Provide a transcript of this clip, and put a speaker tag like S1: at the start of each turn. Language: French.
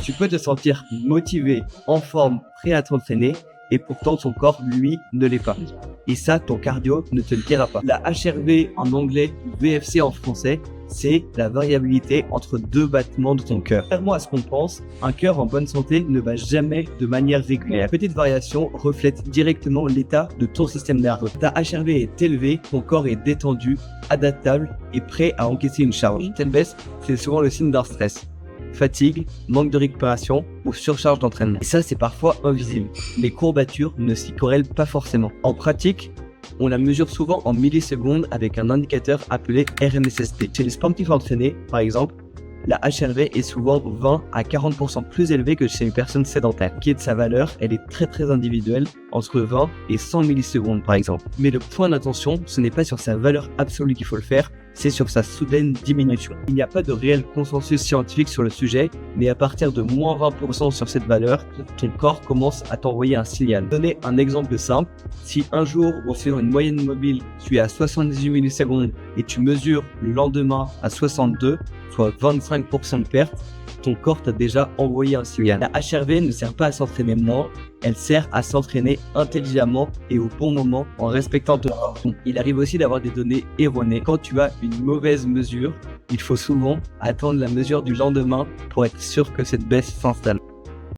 S1: Tu peux te sentir motivé, en forme, prêt à t'entraîner, et pourtant ton corps, lui, ne l'est pas. Et ça, ton cardio ne te le dira pas. La HRV en anglais, VFC en français, c'est la variabilité entre deux battements de ton cœur. Contrairement à ce qu'on pense, un cœur en bonne santé ne bat jamais de manière régulière. La petite variation reflète directement l'état de ton système nerveux. Ta HRV est élevée, ton corps est détendu, adaptable et prêt à encaisser une charge. Telle baisse, c'est souvent le signe d'un stress. Fatigue, manque de récupération ou surcharge d'entraînement. Et ça, c'est parfois invisible. Les courbatures ne s'y corrèlent pas forcément. En pratique, on la mesure souvent en millisecondes avec un indicateur appelé RMSST. Chez les sportifs entraînés, par exemple, la HRV est souvent 20 à 40% plus élevée que chez une personne sédentaire. Qui est de sa valeur, elle est très individuelle, entre 20 et 100 millisecondes par exemple. Mais le point d'attention, ce n'est pas sur sa valeur absolue qu'il faut le faire, c'est sur sa soudaine diminution. Il n'y a pas de réel consensus scientifique sur le sujet, mais à partir de moins 20% sur cette valeur, ton corps commence à t'envoyer un signal. Donner un exemple simple, si un jour ou sur une moyenne mobile, tu es à 78 millisecondes et tu mesures le lendemain à 62, soit 25% de perte, ton corps t'a déjà envoyé un signal. La HRV ne sert pas à s'entraîner moins, elle sert à s'entraîner intelligemment et au bon moment en respectant ton corps. Il arrive aussi d'avoir des données erronées. Quand tu as une mauvaise mesure, il faut souvent attendre la mesure du lendemain pour être sûr que cette baisse s'installe.